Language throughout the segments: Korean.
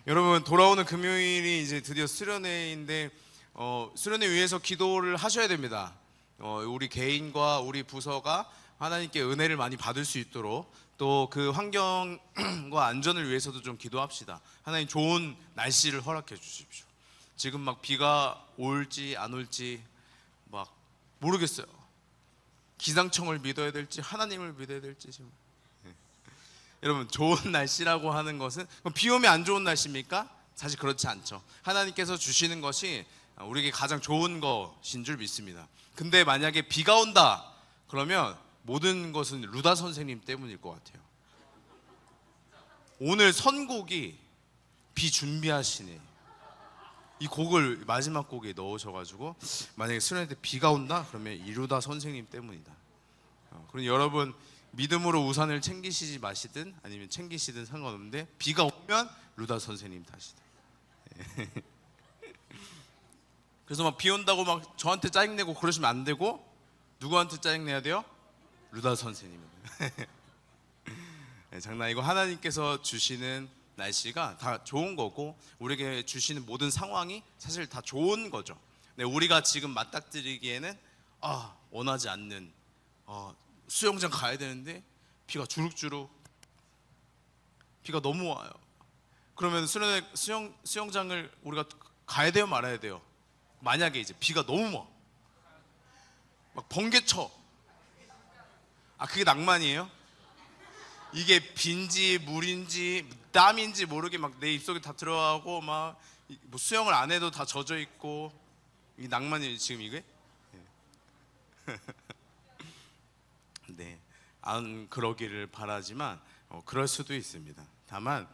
여러분, 돌아오는 금요일이 이제 드디어 수련회인데 수련회 위해서 기도를 하셔야 됩니다. 우리 개인과 우리 부서가 하나님께 은혜를 많이 받을 수 있도록, 또 그 환경과 안전을 위해서도 좀 기도합시다. 하나님, 좋은 날씨를 허락해 주십시오. 지금 막 비가 올지 안 올지 막 모르겠어요. 기상청을 믿어야 될지 하나님을 믿어야 될지 지금. 여러분, 좋은 날씨라고 하는 것은 비 오면 안 좋은 날씨입니까? 사실 그렇지 않죠. 하나님께서 주시는 것이 우리에게 가장 좋은 것인 줄 믿습니다. 근데 만약에 비가 온다 그러면 모든 것은 루다 선생님 때문일 것 같아요. 오늘 선곡이 비 준비하시네, 이 곡을 마지막 곡에 넣으셔가지고 만약에 수련회 때 비가 온다 그러면 이루다 선생님 때문이다. 그럼 여러분, 믿음으로 우산을 챙기시지 마시든 아니면 챙기시든 상관없는데 비가 오면 루다 선생님 탓이다. 그래서 막 비 온다고 막 저한테 짜증내고 그러시면 안 되고, 누구한테 짜증내야 돼요? 루다 선생님. 장난이고, 하나님께서 주시는 날씨가 다 좋은 거고 우리에게 주시는 모든 상황이 사실 다 좋은 거죠. 우리가 지금 맞닥뜨리기에는 원하지 않는 수영장 가야 되는데 비가 주룩주룩, 비가 너무 와요. 그러면 수영장을 우리가 가야 돼요, 말아야 돼요? 만약에 이제 비가 너무 막 번개쳐, 그게 낭만이에요? 이게 빈지 물인지 땀인지 모르게 막 내 입속에 다 들어가고 막 뭐 수영을 안 해도 다 젖어 있고, 이게 낭만이에요 지금 이게? 네, 안 그러기를 바라지만 그럴 수도 있습니다. 다만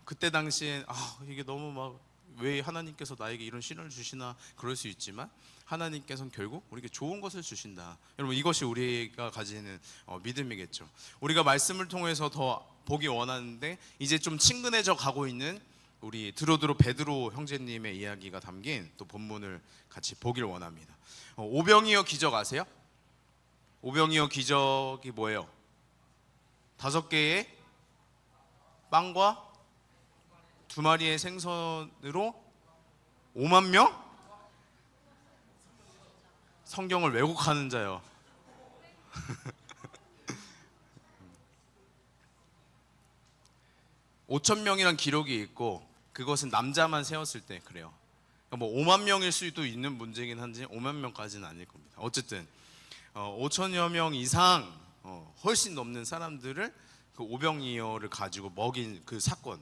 그때 당시엔 이게 너무 막 왜 하나님께서 나에게 이런 신호를 주시나 그럴 수 있지만, 하나님께서는 결국 우리에게 좋은 것을 주신다. 여러분, 이것이 우리가 가지는 믿음이겠죠. 우리가 말씀을 통해서 더 보기 원하는데 이제 좀 친근해져 가고 있는 우리 드로드로 베드로 형제님의 이야기가 담긴 또 본문을 같이 보길 원합니다. 오병이어 기적 아세요? 오병이어 기적이 뭐예요? 5개의 빵과 2마리의 생선으로 5만 명? 성경을 왜곡하는 자요. 5천 명이란 기록이 있고, 그것은 남자만 세웠을 때 그래요. 뭐 5만 명일 수도 있는 문제긴 한지 5만 명까지는 아닐 겁니다. 어쨌든 5천여 명 이상 훨씬 넘는 사람들을 그 오병이어를 가지고 먹인 그 사건,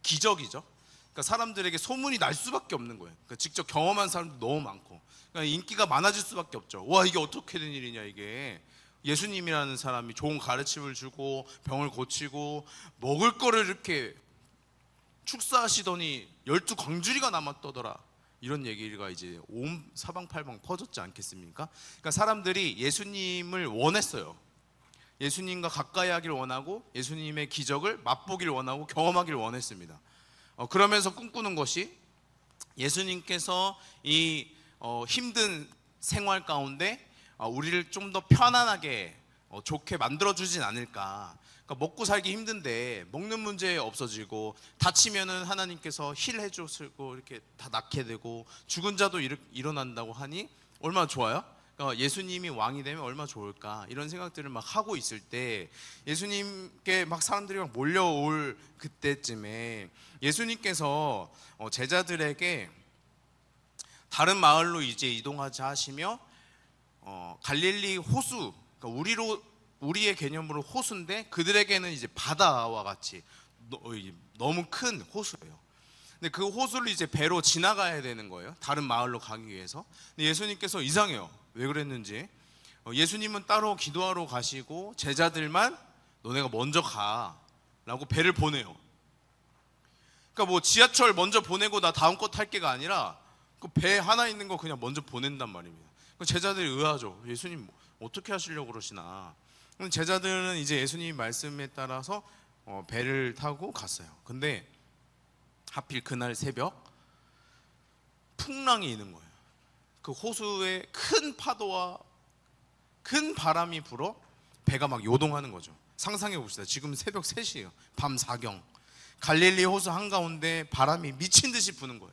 기적이죠. 그러니까 사람들에게 소문이 날 수밖에 없는 거예요. 그러니까 직접 경험한 사람도 너무 많고, 그러니까 인기가 많아질 수밖에 없죠. 와, 이게 어떻게 된 일이냐 이게. 예수님이라는 사람이 좋은 가르침을 주고 병을 고치고 먹을 거를 이렇게 축사하시더니 12광주리가 남았더더라, 이런 얘기가 이제 온 사방팔방 퍼졌지 않겠습니까? 그러니까 사람들이 예수님을 원했어요. 예수님과 가까이 하길 원하고 예수님의 기적을 맛보길 원하고 경험하길 원했습니다. 그러면서 꿈꾸는 것이 예수님께서 이 힘든 생활 가운데 우리를 좀 더 편안하게 좋게 만들어주진 않을까. 그러니까 먹고 살기 힘든데 먹는 문제 없어지고, 다치면은 하나님께서 힐해 주시고 이렇게 다 낫게 되고, 죽은 자도 일어난다고 하니 얼마나 좋아요? 그러니까 예수님이 왕이 되면 얼마나 좋을까, 이런 생각들을 막 하고 있을 때 예수님께 막 사람들이 막 몰려올 그때쯤에 예수님께서 제자들에게 다른 마을로 이제 이동하자 하시며 갈릴리 호수, 그러니까 우리의 개념으로 호수인데 그들에게는 이제 바다와 같이 너무 큰 호수예요. 근데 그 호수를 이제 배로 지나가야 되는 거예요, 다른 마을로 가기 위해서. 근데 예수님께서 이상해요. 왜 그랬는지. 예수님은 따로 기도하러 가시고 제자들만 너네가 먼저 가라고 배를 보내요. 그러니까 뭐 지하철 먼저 보내고 나 다음 거 탈게가 아니라 그 배 하나 있는 거 그냥 먼저 보낸단 말입니다. 제자들이 의아하죠. 예수님 어떻게 하시려고 그러시나. 제자들은 이제 예수님 말씀에 따라서 배를 타고 갔어요. 근데 하필 그날 새벽 풍랑이 있는 거예요. 그 호수에 큰 파도와 큰 바람이 불어 배가 막 요동하는 거죠. 상상해 봅시다. 지금 새벽 3시예요. 밤 4경. 갈릴리 호수 한가운데 바람이 미친 듯이 부는 거예요.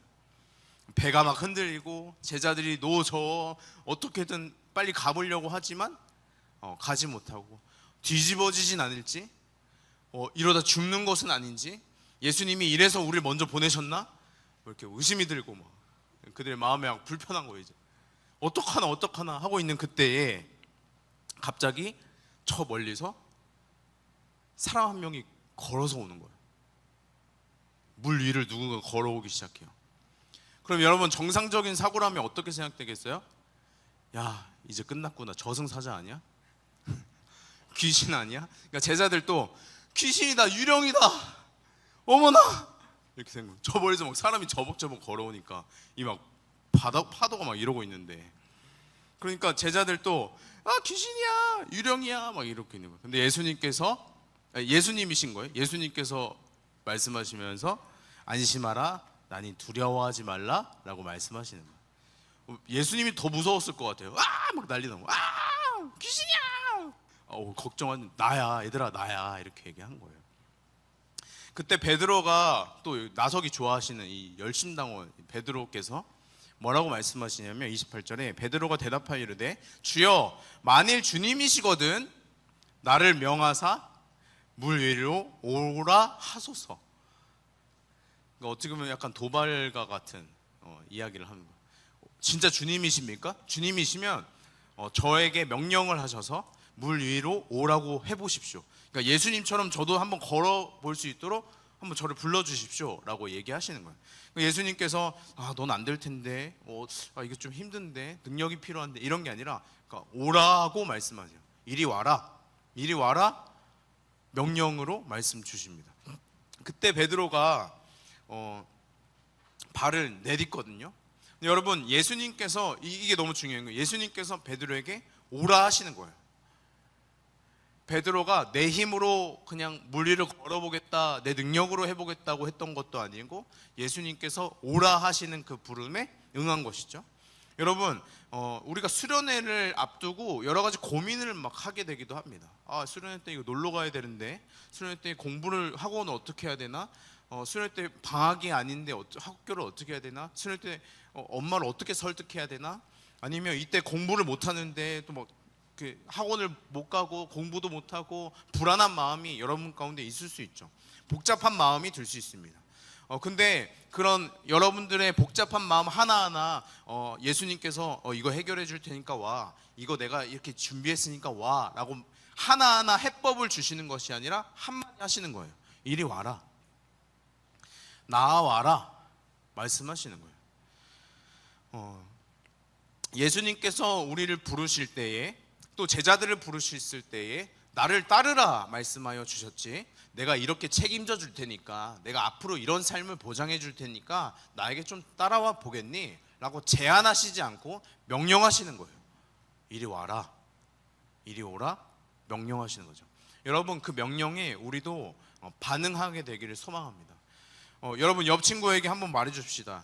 배가 막 흔들리고 제자들이 노저 어떻게든 빨리 가보려고 하지만 가지 못하고, 뒤집어지진 않을지, 이러다 죽는 것은 아닌지, 예수님이 이래서 우리를 먼저 보내셨나? 이렇게 의심이 들고 막 그들의 마음에 막 불편한 거예요. 이제 어떡하나 하고 있는 그때에 갑자기 저 멀리서 사람 한 명이 걸어서 오는 거예요. 물 위를 누군가 걸어오기 시작해요. 그럼 여러분, 정상적인 사고라면 어떻게 생각되겠어요? 야, 이제 끝났구나. 저승사자 아니야? 귀신 아니야? 그러니까 제자들도 귀신이다, 유령이다, 어머나, 이렇게 생각. 저 멀리서 막 사람이 저벅저벅 걸어오니까 이 막 파도가 막 이러고 있는데, 그러니까 제자들도 귀신이야, 유령이야 막 이렇게 있는 거예요. 근데 예수님이신 거예요. 예수님께서 말씀하시면서 안심하라, 나니 두려워하지 말라라고 말씀하시는 거예요. 예수님이 더 무서웠을 것 같아요. 막 난리 나고, 귀신이야, 걱정하는, 나야 얘들아, 나야, 이렇게 얘기한 거예요. 그때 베드로가, 또 나석이 좋아하시는 이 열심당원 베드로께서 뭐라고 말씀하시냐면 28절에 베드로가 대답하여 이르되 주여, 만일 주님이시거든 나를 명하사 물 위로 오라 하소서. 그러니까 어떻게 보면 약간 도발과 같은 이야기를 하는 거예요. 진짜 주님이십니까? 주님이시면 저에게 명령을 하셔서 물 위로 오라고 해보십시오. 그러니까 예수님처럼 저도 한번 걸어볼 수 있도록 한번 저를 불러주십시오 라고 얘기하시는 거예요. 예수님께서 넌 안 될 텐데, 이게 좀 힘든데, 능력이 필요한데, 이런 게 아니라 그러니까 오라고 말씀하세요. 이리 와라, 이리 와라, 명령으로 말씀 주십니다. 그때 베드로가 발을 내딛거든요. 여러분, 예수님께서, 이게 너무 중요한 거예요. 예수님께서 베드로에게 오라 하시는 거예요. 베드로가 내 힘으로 그냥 물 위를 걸어보겠다, 내 능력으로 해보겠다고 했던 것도 아니고 예수님께서 오라 하시는 그 부름에 응한 것이죠. 여러분, 우리가 수련회를 앞두고 여러 가지 고민을 막 하게 되기도 합니다. 수련회 때 이거 놀러 가야 되는데, 수련회 때 공부를, 학원을 어떻게 해야 되나, 수련회 때 방학이 아닌데 학교를 어떻게 해야 되나, 수련회 때 엄마를 어떻게 설득해야 되나, 아니면 이때 공부를 못 하는데 또 막 그 학원을 못 가고 공부도 못 하고 불안한 마음이 여러분 가운데 있을 수 있죠. 복잡한 마음이 들 수 있습니다. 근데 그런 여러분들의 복잡한 마음 하나하나 예수님께서 이거 해결해 줄 테니까 와, 이거 내가 이렇게 준비했으니까 와 라고 하나하나 해법을 주시는 것이 아니라 한마디 하시는 거예요. 이리 와라, 나와라 말씀하시는 거예요. 예수님께서 우리를 부르실 때에, 또 제자들을 부르셨을 때에 나를 따르라 말씀하여 주셨지, 내가 이렇게 책임져 줄 테니까, 내가 앞으로 이런 삶을 보장해 줄 테니까 나에게 좀 따라와 보겠니? 라고 제안하시지 않고 명령하시는 거예요. 이리 와라, 이리 오라, 명령하시는 거죠. 여러분, 그 명령에 우리도 반응하게 되기를 소망합니다. 여러분, 옆 친구에게 한번 말해 줍시다.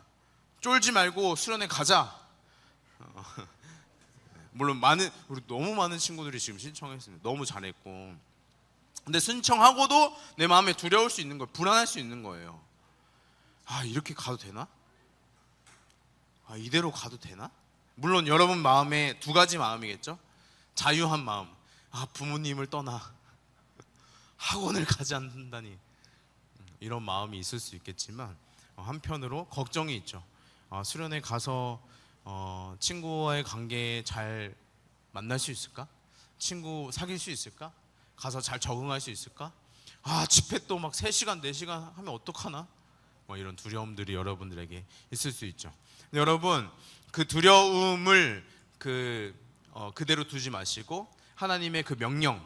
쫄지 말고 수련회 가자. 물론 우리 너무 많은 친구들이 지금 신청했습니다. 너무 잘했고, 근데 신청하고도 내 마음에 두려울 수 있는 거예요. 불안할 수 있는 거예요. 이렇게 가도 되나? 이대로 가도 되나? 물론 여러분 마음에 두 가지 마음이겠죠. 자유한 마음, 부모님을 떠나 학원을 가지 않는다니, 이런 마음이 있을 수 있겠지만, 한편으로 걱정이 있죠. 수련회 가서 친구와의 관계 잘 만날 수 있을까? 친구 사귈 수 있을까? 가서 잘 적응할 수 있을까? 집회 또 막 3시간 4시간 하면 어떡하나? 이런 두려움들이 여러분들에게 있을 수 있죠. 근데 여러분, 그 두려움을 그대로 두지 마시고 하나님의 그 명령,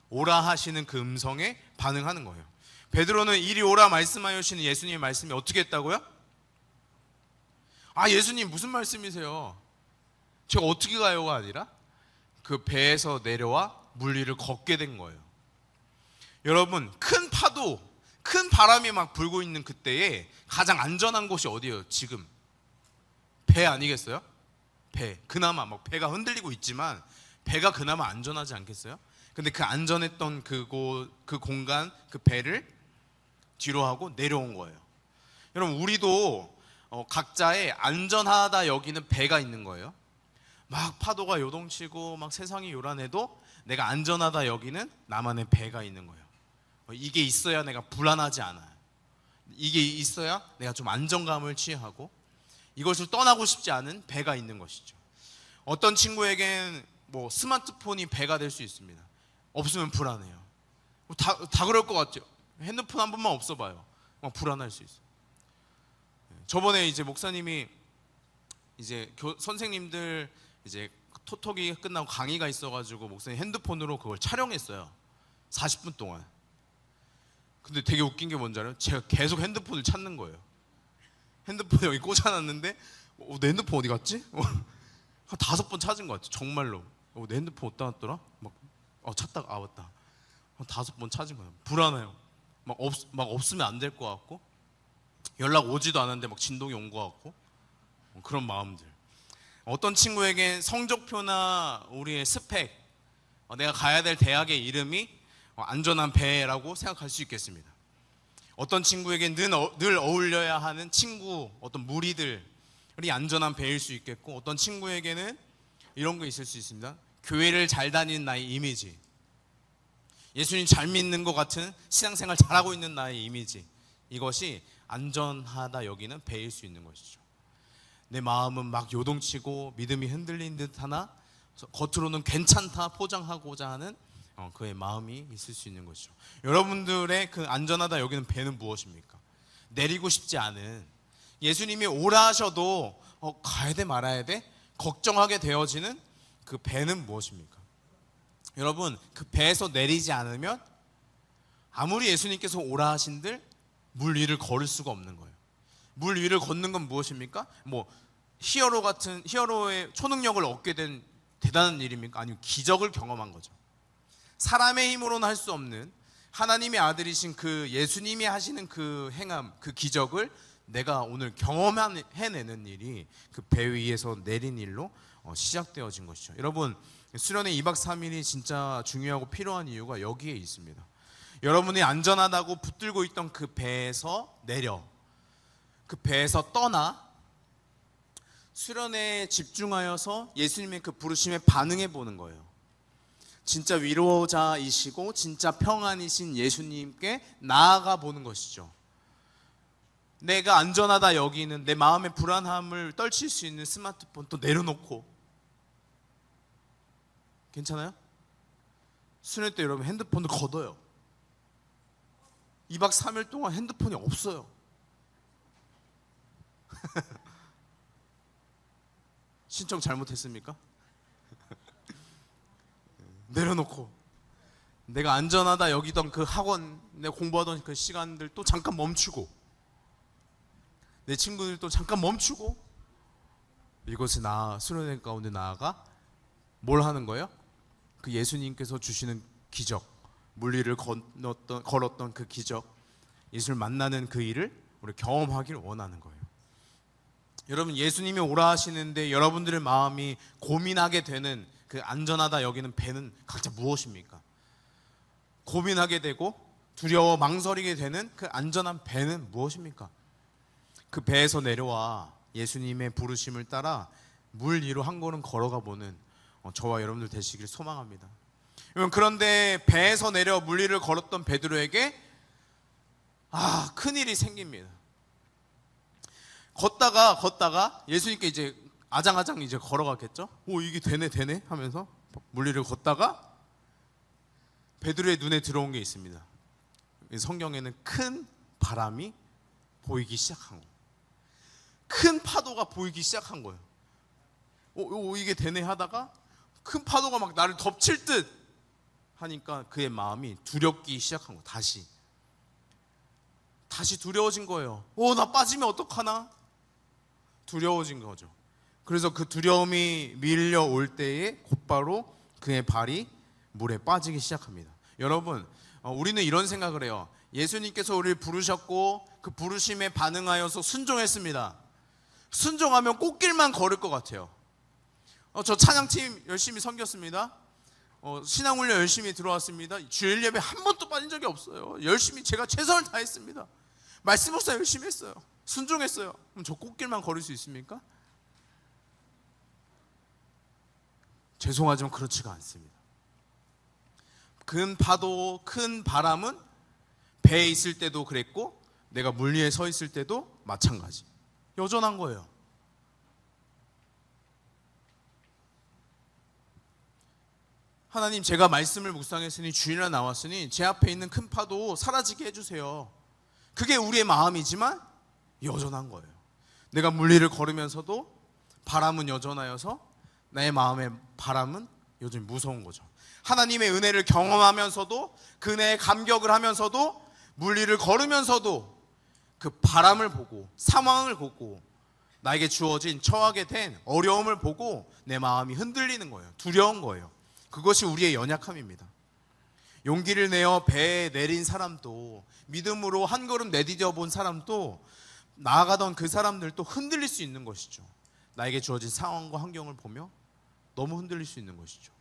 오라 하시는 그 음성에 반응하는 거예요. 베드로는 이리 오라 말씀하여 주시는 예수님의 말씀이 어떻게 했다고요? 예수님 무슨 말씀이세요? 제가 어떻게 가요가 아니라 그 배에서 내려와 물 위를 걷게 된 거예요. 여러분, 큰 파도, 큰 바람이 막 불고 있는 그때에 가장 안전한 곳이 어디예요? 지금 배 아니겠어요? 배. 그나마 막 배가 흔들리고 있지만 배가 그나마 안전하지 않겠어요? 근데 그 안전했던 그 공간, 그 배를 뒤로 하고 내려온 거예요. 여러분, 우리도 각자의 안전하다 여기는 배가 있는 거예요. 막 파도가 요동치고 막 세상이 요란해도 내가 안전하다 여기는 나만의 배가 있는 거예요. 이게 있어야 내가 불안하지 않아요. 이게 있어야 내가 좀 안정감을 취하고 이것을 떠나고 싶지 않은 배가 있는 것이죠. 어떤 친구에겐 뭐 스마트폰이 배가 될 수 있습니다. 없으면 불안해요. 다 그럴 것 같죠. 핸드폰 한 번만 없어봐요. 막 불안할 수 있어요. 저번에 이제 목사님이 이제 선생님들 이제 토톡이 끝나고 강의가 있어가지고 목사님 핸드폰으로 그걸 촬영했어요. 40분 동안. 근데 되게 웃긴 게 뭔지 알아요? 제가 계속 핸드폰을 찾는 거예요. 핸드폰 여기 꽂아놨는데 내 핸드폰 어디 갔지? 한 5번 찾은 것 같아요. 정말로. 내 핸드폰 어디다 놨더라? 막 찾다가 맞다. 한 5번 찾은 거예요. 불안해요. 막 없으면 안 될 것 같고 연락 오지도 않았는데 막 진동이 온 것 같고 그런 마음들. 어떤 친구에겐 성적표나 우리의 스펙, 내가 가야 될 대학의 이름이 안전한 배라고 생각할 수 있겠습니다. 어떤 친구에겐 늘 어울려야 하는 친구, 어떤 무리들이 안전한 배일 수 있겠고, 어떤 친구에게는 이런 거 있을 수 있습니다. 교회를 잘 다니는 나의 이미지, 예수님 잘 믿는 것 같은 신앙생활 잘하고 있는 나의 이미지, 이것이 안전하다 여기는 배일 수 있는 것이죠. 내 마음은 막 요동치고 믿음이 흔들린 듯 하나 겉으로는 괜찮다 포장하고자 하는 그의 마음이 있을 수 있는 것이죠. 여러분들의 그 안전하다 여기는 배는 무엇입니까? 내리고 싶지 않은, 예수님이 오라 하셔도 가야 돼 말아야 돼 걱정하게 되어지는 그 배는 무엇입니까? 여러분, 그 배에서 내리지 않으면 아무리 예수님께서 오라 하신들 물 위를 걸을 수가 없는 거예요. 물 위를 걷는 건 무엇입니까? 뭐 히어로의 초능력을 얻게 된 대단한 일입니까? 아니면 기적을 경험한 거죠. 사람의 힘으로는 할 수 없는 하나님의 아들이신 그 예수님이 하시는 그 행함, 그 기적을 내가 오늘 경험해내는 일이 그 배 위에서 내린 일로 시작되어진 것이죠. 여러분, 수련회 2박 3일이 진짜 중요하고 필요한 이유가 여기에 있습니다. 여러분이 안전하다고 붙들고 있던 그 배에서 내려, 그 배에서 떠나 수련회에 집중하여서 예수님의 그 부르심에 반응해 보는 거예요. 진짜 위로자이시고 진짜 평안이신 예수님께 나아가 보는 것이죠. 내가 안전하다 여기는 내 마음의 불안함을 떨칠 수 있는 스마트폰 또 내려놓고, 괜찮아요? 수련회 때 여러분 핸드폰을 걷어요. 2박 3일 동안 핸드폰이 없어요. 신청 잘못했습니까? 내려놓고 내가 안전하다 여기던 그 학원, 내가 공부하던 그 시간들 또 잠깐 멈추고, 내 친구들도 잠깐 멈추고 이곳에 수련회 가운데 나아가 뭘 하는 거예요? 그 예수님께서 주시는 기적, 물리를 걸었던 그 기적, 예수를 만나는 그 일을 우리 경험하기를 원하는 거예요. 여러분, 예수님이 오라 하시는데 여러분들의 마음이 고민하게 되는 그 안전하다 여기는 배는 각자 무엇입니까? 고민하게 되고 두려워 망설이게 되는 그 안전한 배는 무엇입니까? 그 배에서 내려와 예수님의 부르심을 따라 물 위로 한 걸음 걸어가 보는 저와 여러분들 되시길 소망합니다. 그런데 배에서 내려 물 위를 걸었던 베드로에게 큰일이 생깁니다. 걷다가 예수님께 이제 아장아장 이제 걸어갔겠죠. 이게 되네 하면서 물 위를 걷다가 베드로의 눈에 들어온 게 있습니다. 성경에는 큰 바람이 보이기 시작한 거예요. 큰 파도가 보이기 시작한 거예요. 이게 되네 하다가 큰 파도가 막 나를 덮칠 듯 하니까 그의 마음이 두렵기 시작한 거예요. 다시 두려워진 거예요. 나 빠지면 어떡하나? 두려워진 거죠. 그래서 그 두려움이 밀려올 때에 곧바로 그의 발이 물에 빠지기 시작합니다. 여러분, 우리는 이런 생각을 해요. 예수님께서 우리를 부르셨고 그 부르심에 반응하여서 순종했습니다. 순종하면 꽃길만 걸을 것 같아요. 저 찬양팀 열심히 섬겼습니다. 신앙훈련 열심히 들어왔습니다. 주일 예배 한 번도 빠진 적이 없어요. 열심히 제가 최선을 다했습니다. 말씀 묵상 열심히 했어요. 순종했어요. 그럼 저 꽃길만 걸을 수 있습니까? 죄송하지만 그렇지가 않습니다. 큰 파도, 큰 바람은 배에 있을 때도 그랬고 내가 물 위에 서 있을 때도 마찬가지. 여전한 거예요. 하나님, 제가 말씀을 묵상했으니 주일날 나왔으니 제 앞에 있는 큰 파도 사라지게 해주세요. 그게 우리의 마음이지만 여전한 거예요. 내가 물 위를 걸으면서도 바람은 여전하여서 나의 마음의 바람은 여전히 무서운 거죠. 하나님의 은혜를 경험하면서도 그 은혜에 감격을 하면서도 물 위를 걸으면서도 그 바람을 보고 상황을 보고 나에게 주어진 처하게 된 어려움을 보고 내 마음이 흔들리는 거예요. 두려운 거예요. 그것이 우리의 연약함입니다. 용기를 내어 배에 내린 사람도, 믿음으로 한 걸음 내디뎌 본 사람도, 나아가던 그 사람들도 흔들릴 수 있는 것이죠. 나에게 주어진 상황과 환경을 보며 너무 흔들릴 수 있는 것이죠.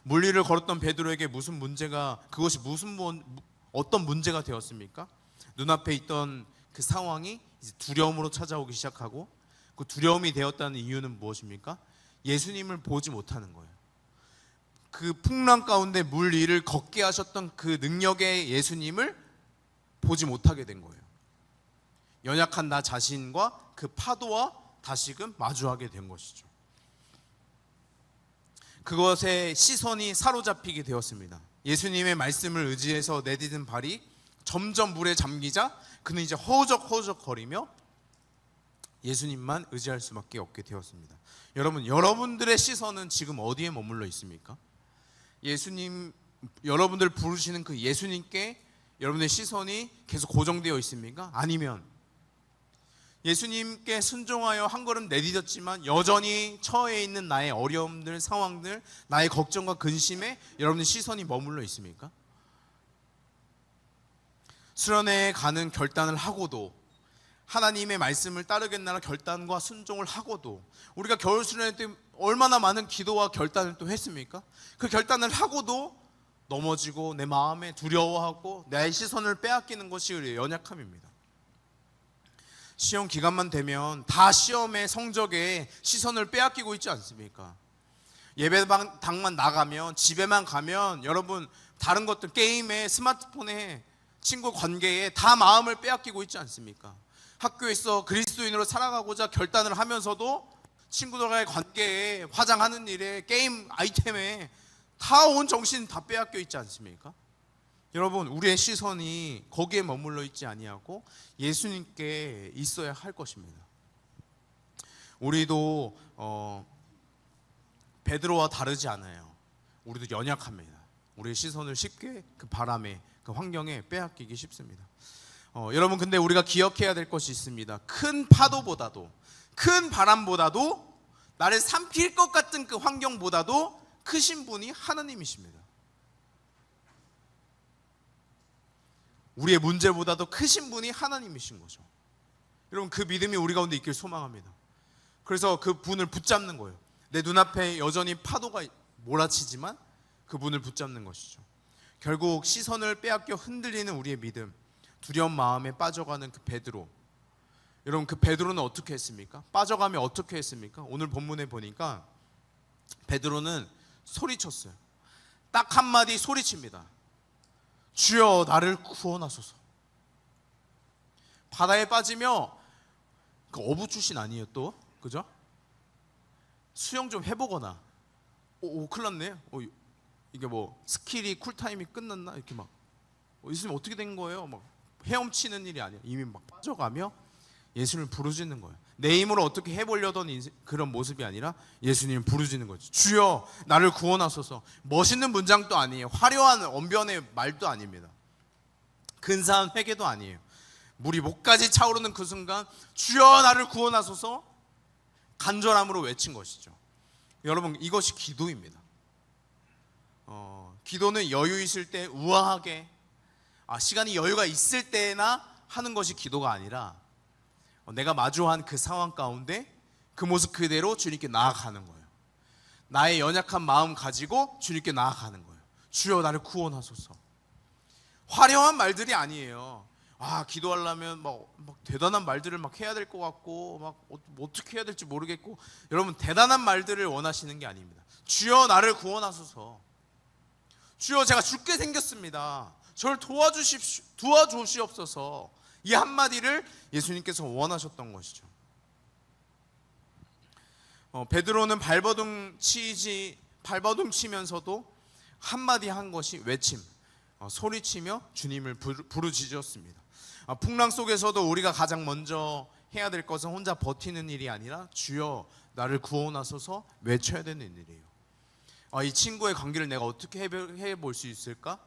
물 위를 걸었던 베드로에게 그것이 어떤 문제가 되었습니까? 눈앞에 있던 그 상황이 이제 두려움으로 찾아오기 시작하고, 그 두려움이 되었다는 이유는 무엇입니까? 예수님을 보지 못하는 거예요. 그 풍랑 가운데 물 위를 걷게 하셨던 그 능력의 예수님을 보지 못하게 된 거예요. 연약한 나 자신과 그 파도와 다시금 마주하게 된 것이죠. 그것에 시선이 사로잡히게 되었습니다. 예수님의 말씀을 의지해서 내디딘 발이 점점 물에 잠기자 그는 이제 허우적허우적 거리며 예수님만 의지할 수밖에 없게 되었습니다. 여러분, 여러분들의 시선은 지금 어디에 머물러 있습니까? 예수님, 여러분들 부르시는 그 예수님께 여러분의 시선이 계속 고정되어 있습니까? 아니면 예수님께 순종하여 한 걸음 내디뎠지만 여전히 처해 있는 나의 어려움들, 상황들, 나의 걱정과 근심에 여러분의 시선이 머물러 있습니까? 수련회에 가는 결단을 하고도, 하나님의 말씀을 따르겠나라 결단과 순종을 하고도, 우리가 겨울 수련회 때 얼마나 많은 기도와 결단을 또 했습니까? 그 결단을 하고도 넘어지고 내 마음에 두려워하고 나의 시선을 빼앗기는 것이 우리의 연약함입니다. 시험 기간만 되면 다 시험의 성적에 시선을 빼앗기고 있지 않습니까? 예배당만 나가면, 집에만 가면 여러분 다른 것들, 게임에, 스마트폰에, 친구 관계에 다 마음을 빼앗기고 있지 않습니까? 학교에서 그리스도인으로 살아가고자 결단을 하면서도 친구들과의 관계에, 화장하는 일에, 게임 아이템에 다 온 정신 다 빼앗겨 있지 않습니까? 여러분, 우리의 시선이 거기에 머물러 있지 아니하고 예수님께 있어야 할 것입니다. 우리도 베드로와 다르지 않아요. 우리도 연약합니다. 우리의 시선을 쉽게 그 바람에, 그 환경에 빼앗기기 쉽습니다. 여러분, 근데 우리가 기억해야 될 것이 있습니다. 큰 파도보다도, 큰 바람보다도, 나를 삼킬 것 같은 그 환경보다도 크신 분이 하나님이십니다. 우리의 문제보다도 크신 분이 하나님이신 거죠. 여러분, 그 믿음이 우리 가운데 있길 소망합니다. 그래서 그 분을 붙잡는 거예요. 내 눈앞에 여전히 파도가 몰아치지만 그 분을 붙잡는 것이죠. 결국 시선을 빼앗겨 흔들리는 우리의 믿음, 두려운 마음에 빠져가는 그 베드로. 여러분, 그 베드로는 어떻게 했습니까? 빠져가며 어떻게 했습니까? 오늘 본문에 보니까 베드로는 소리쳤어요. 딱 한마디 소리칩니다. 주여, 나를 구원하소서. 바다에 빠지며, 그 어부 출신 아니에요 또? 그죠? 수영 좀 해보거나, 큰일 났네. 이게 뭐 스킬이, 쿨타임이 끝났나? 이렇게 막 있으면 어떻게 된 거예요? 막 헤엄치는 일이 아니에요. 이미 막 빠져가며 예수님을 부르짖는 거예요. 내 힘으로 어떻게 해보려던 그런 모습이 아니라 예수님을 부르짖는 거죠. 주여, 나를 구원하소서. 멋있는 문장도 아니에요. 화려한 언변의 말도 아닙니다. 근사한 회개도 아니에요. 물이 목까지 차오르는 그 순간 주여, 나를 구원하소서 간절함으로 외친 것이죠. 여러분, 이것이 기도입니다. 기도는 여유 있을 때 우아하게, 시간이 여유가 있을 때나 하는 것이 기도가 아니라 내가 마주한 그 상황 가운데 그 모습 그대로 주님께 나아가는 거예요. 나의 연약한 마음 가지고 주님께 나아가는 거예요. 주여 나를 구원하소서. 화려한 말들이 아니에요. 기도하려면 막 대단한 말들을 막 해야 될 것 같고 막 어떻게 해야 될지 모르겠고, 여러분 대단한 말들을 원하시는 게 아닙니다. 주여 나를 구원하소서. 주여 제가 죽게 생겼습니다. 저를 도와주시옵소서. 이 한마디를 예수님께서 원하셨던 것이죠. 베드로는 발버둥 치면서도 한마디 한 것이 외침, 소리치며 주님을 부르짖었습니다. 풍랑 속에서도 우리가 가장 먼저 해야 될 것은 혼자 버티는 일이 아니라 주여 나를 구원하소서 외쳐야 되는 일이에요. 이 친구의 관계를 내가 어떻게 해결해 볼 수 있을까?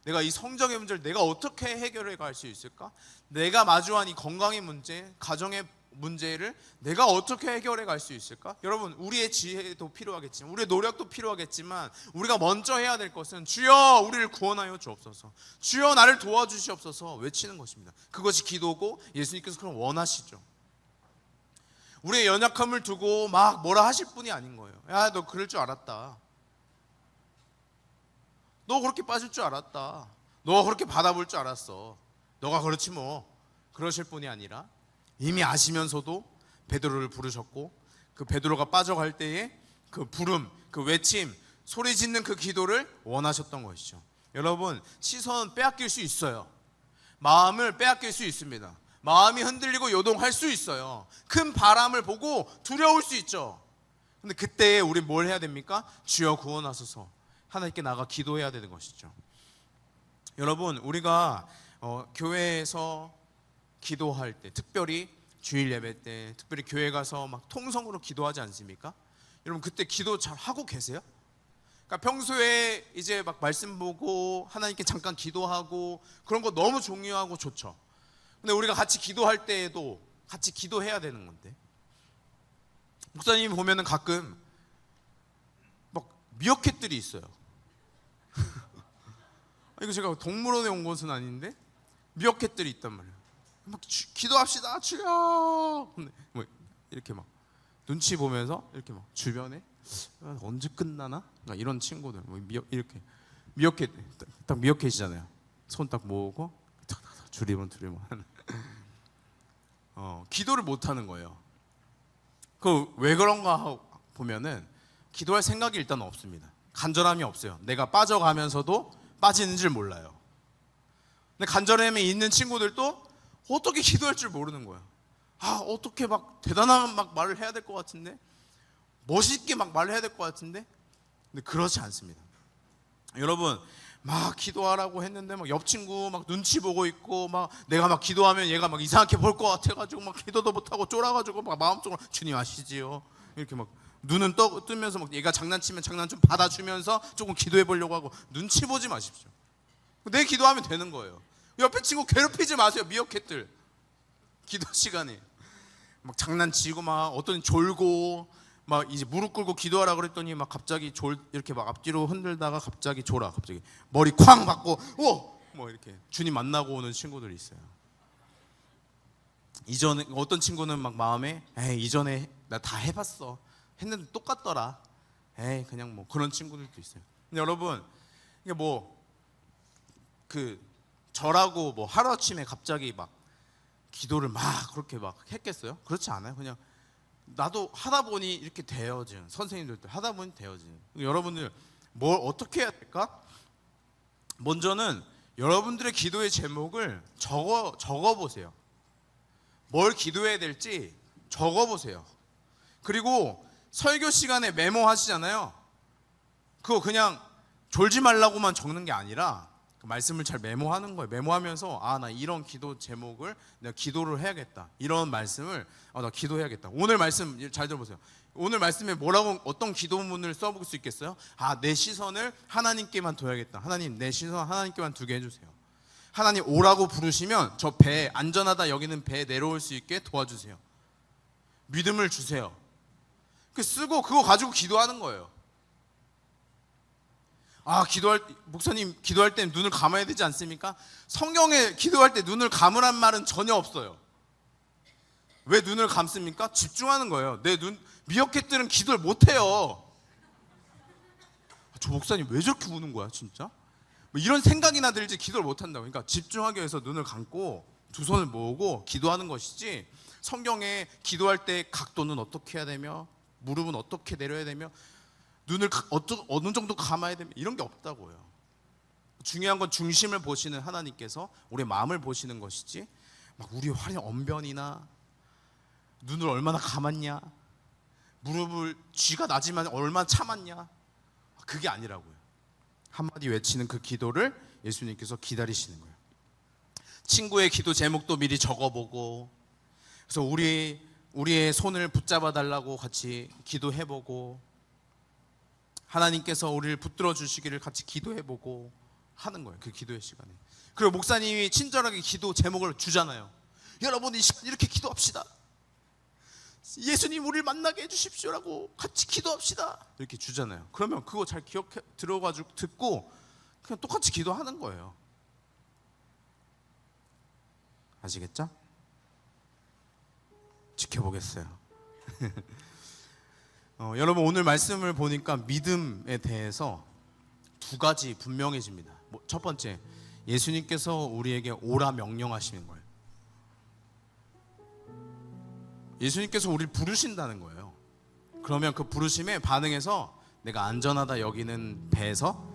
내가 이 성적의 문제를 내가 어떻게 해결해 갈 수 있을까? 내가 마주한 이 건강의 문제, 가정의 문제를 내가 어떻게 해결해 갈 수 있을까? 여러분, 우리의 지혜도 필요하겠지만, 우리의 노력도 필요하겠지만, 우리가 먼저 해야 될 것은 주여 우리를 구원하여 주옵소서, 주여 나를 도와주시옵소서 외치는 것입니다. 그것이 기도고 예수님께서 그런 원하시죠. 우리의 연약함을 두고 막 뭐라 하실 분이 아닌 거예요. 야, 너 그럴 줄 알았다. 너 그렇게 빠질 줄 알았다. 너가 그렇게 받아볼 줄 알았어. 너가 그렇지 뭐. 그러실 분이 아니라 이미 아시면서도 베드로를 부르셨고, 그 베드로가 빠져갈 때에 그 부름, 그 외침, 소리 짓는 그 기도를 원하셨던 것이죠. 여러분, 시선 빼앗길 수 있어요. 마음을 빼앗길 수 있습니다. 마음이 흔들리고 요동할 수 있어요. 큰 바람을 보고 두려울 수 있죠. 근데 그때 우리 뭘 해야 됩니까? 주여 구원하소서. 하나님께 나가 기도해야 되는 것이죠. 여러분, 우리가 교회에서 기도할 때, 특별히 주일 예배 때, 특별히 교회 가서 막 통성으로 기도하지 않습니까? 여러분, 그때 기도 잘 하고 계세요? 그러니까 평소에 이제 막 말씀 보고 하나님께 잠깐 기도하고 그런 거 너무 중요하고 좋죠. 근데 우리가 같이 기도할 때에도 같이 기도해야 되는 건데, 목사님 보면은 가끔 막 미어캣들이 있어요. 이거 제가 동물원에 온 것은 아닌데 미어캣들이 있단 말이에요. 막 기도합시다 주여. 근데 뭐 이렇게 막 눈치 보면서 이렇게 막 주변에 언제 끝나나? 이런 친구들 이렇게 미어캣 딱 미어캣이잖아요. 손 딱 모으고 두리번 하는. 기도를 못 하는 거예요. 그 왜 그런가 보면은 기도할 생각이 일단 없습니다. 간절함이 없어요. 내가 빠져가면서도 빠지는 줄 몰라요. 근데 간절함이 있는 친구들도 어떻게 기도할 줄 모르는 거야. 어떻게 막 대단한 막 말을 해야 될 것 같은데, 멋있게 막 말을 해야 될 것 같은데, 근데 그렇지 않습니다. 여러분, 막 기도하라고 했는데 막 옆 친구 막 눈치 보고 있고, 막 내가 막 기도하면 얘가 막 이상하게 볼 것 같아가지고 막 기도도 못하고 쫄아가지고 막 마음속으로 주님 아시지요? 이렇게 막 눈은 뜨면서 막 얘가 장난치면 장난 좀 받아주면서 조금 기도해 보려고 하고, 눈치 보지 마십시오. 내 기도하면 되는 거예요. 옆에 친구 괴롭히지 마세요. 미어캣들. 기도 시간에 막 장난치고 막 어떤 졸고 막 이제 무릎 꿇고 기도하라 그랬더니 막 갑자기 이렇게 막 앞뒤로 흔들다가 갑자기 갑자기 머리 쾅 맞고 뭐 이렇게 주님 만나고 오는 친구들이 있어요. 이전에 어떤 친구는 막 마음에 이전에 나 다 해봤어 했는데 똑같더라. 그냥 뭐 그런 친구들도 있어요. 근데 여러분, 이게 뭐 저라고 뭐 하루아침에 갑자기 막 기도를 막 그렇게 막 했겠어요? 그렇지 않아요. 그냥 나도 하다 보니 이렇게 되어진, 선생님들도 하다 보니 되어진. 여러분들 뭘 어떻게 해야 될까? 먼저는 여러분들의 기도의 제목을 적어 보세요. 뭘 기도해야 될지 적어 보세요. 그리고 설교 시간에 메모하시잖아요. 그거 그냥 졸지 말라고만 적는 게 아니라 그 말씀을 잘 메모하는 거예요. 메모하면서 나 이런 기도 제목을 내가 기도를 해야겠다. 이런 말씀을 나 기도해야겠다. 오늘 말씀 잘 들어보세요. 오늘 말씀에 뭐라고 어떤 기도문을 써볼 수 있겠어요? 내 시선을 하나님께만 둬야겠다. 하나님, 내 시선 하나님께만 두게 해주세요. 하나님 오라고 부르시면 저 배 안전하다 여기는 배 내려올 수 있게 도와주세요. 믿음을 주세요. 그 쓰고 그거 가지고 기도하는 거예요. 목사님 기도할 때 눈을 감아야 되지 않습니까? 성경에 기도할 때 눈을 감으란 말은 전혀 없어요. 왜 눈을 감습니까? 집중하는 거예요. 미어캣들은 기도를 못 해요. 저 목사님 왜 저렇게 우는 거야 진짜? 뭐 이런 생각이나 들지 기도를 못 한다고. 그러니까 집중하기 위해서 눈을 감고 두 손을 모으고 기도하는 것이지, 성경에 기도할 때 각도는 어떻게 해야 되며 무릎은 어떻게 내려야 되며 눈을 어느 정도 감아야 되며 이런 게 없다고요. 중요한 건 중심을 보시는 하나님께서 우리의 마음을 보시는 것이지, 막 우리 화려 언변이나 눈을 얼마나 감았냐, 무릎을 쥐가 나지만 얼마나 참았냐, 그게 아니라고요. 한마디 외치는 그 기도를 예수님께서 기다리시는 거예요. 친구의 기도 제목도 미리 적어보고, 그래서 우리의 손을 붙잡아 달라고 같이 기도해보고, 하나님께서 우리를 붙들어 주시기를 같이 기도해보고 하는 거예요. 그 기도의 시간에. 그리고 목사님이 친절하게 기도 제목을 주잖아요. 여러분 이 시간 이렇게 기도합시다. 예수님 우리를 만나게 해주십시오라고 같이 기도합시다. 이렇게 주잖아요. 그러면 그거 잘 들어가지고 듣고 그냥 똑같이 기도하는 거예요. 아시겠죠? 지켜보겠어요. 여러분 오늘 말씀을 보니까 믿음에 대해서 두 가지 분명해집니다. 첫 번째, 예수님께서 우리에게 오라 명령하시는 거예요. 예수님께서 우리를 부르신다는 거예요. 그러면 그 부르심에 반응해서 내가 안전하다 여기는 배에서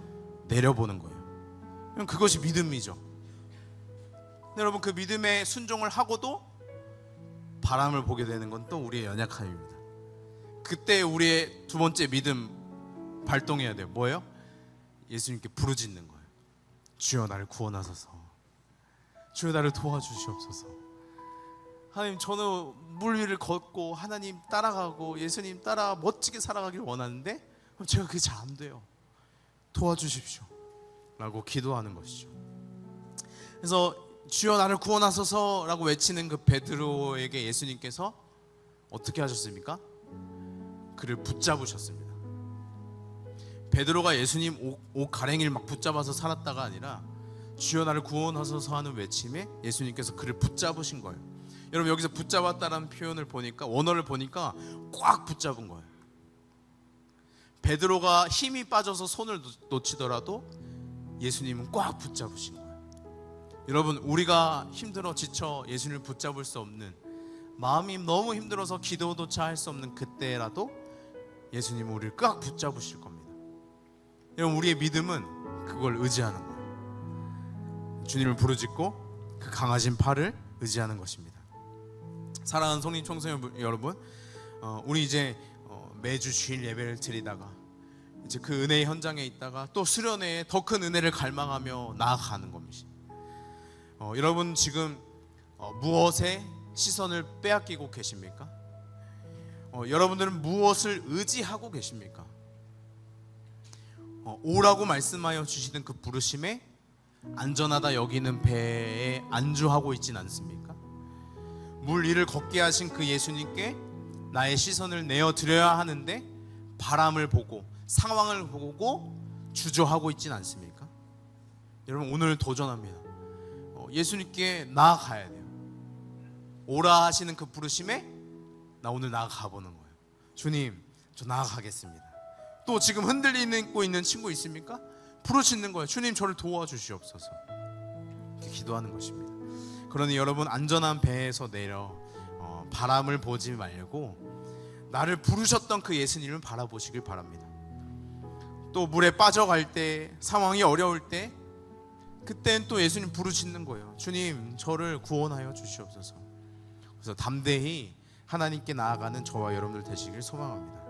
내려보는 거예요. 그것이 믿음이죠. 근데 여러분 그 믿음에 순종을 하고도 바람을 보게 되는 건 또 우리의 연약함입니다. 그때 우리의 두 번째 믿음 발동해야 돼요. 뭐예요? 예수님께 부르짖는 거예요. 주여 나를 구원하소서. 주여 나를 도와주시옵소서. 하나님 저는 물 위를 걷고 하나님 따라가고 예수님 따라 멋지게 살아가기를 원하는데 제가 그게 잘 안 돼요. 도와주십시오 라고 기도하는 것이죠. 그래서 주여 나를 구원하소서 라고 외치는 그 베드로에게 예수님께서 어떻게 하셨습니까? 그를 붙잡으셨습니다. 베드로가 예수님 옷 가랭이를 막 붙잡아서 살았다가 아니라 주여 나를 구원하소서 하는 외침에 예수님께서 그를 붙잡으신 거예요. 여러분 여기서 붙잡았다는 표현을 보니까, 원어를 보니까 꽉 붙잡은 거예요. 베드로가 힘이 빠져서 손을 놓치더라도 예수님은 꽉 붙잡으신 거예요. 여러분 우리가 힘들어 지쳐 예수님을 붙잡을 수 없는, 마음이 너무 힘들어서 기도조차 할 수 없는 그때라도 예수님은 우리를 꽉 붙잡으실 겁니다. 여러분 우리의 믿음은 그걸 의지하는 거예요. 주님을 부르짖고 그 강하신 팔을 의지하는 것입니다. 사랑하는 성림 청소년 여러분, 우리 이제 매주 주일 예배를 드리다가 이제 그 은혜의 현장에 있다가 또 수련회에 더 큰 은혜를 갈망하며 나아가는 겁니다. 여러분 지금 무엇에 시선을 빼앗기고 계십니까? 여러분들은 무엇을 의지하고 계십니까? 오라고 말씀하여 주시는 그 부르심에 안전하다 여기는 배에 안주하고 있진 않습니까? 물 위를 걷게 하신 그 예수님께 나의 시선을 내어드려야 하는데 바람을 보고 상황을 보고 주저하고 있진 않습니까? 여러분 오늘 도전합니다. 예수님께 나아가야 돼요. 오라 하시는 그 부르심에 나 오늘 나아가 보는 거예요. 주님 저 나아가겠습니다. 또 지금 흔들리고 있는 친구 있습니까? 부르짖는 거예요. 주님 저를 도와주시옵소서. 이렇게 기도하는 것입니다. 그러니 여러분 안전한 배에서 내려 바람을 보지 말고 나를 부르셨던 그 예수님을 바라보시길 바랍니다. 또 물에 빠져갈 때, 상황이 어려울 때, 그때는 또 예수님 부르짖는 거예요. 주님 저를 구원하여 주시옵소서. 그래서 담대히 하나님께 나아가는 저와 여러분들 되시길 소망합니다.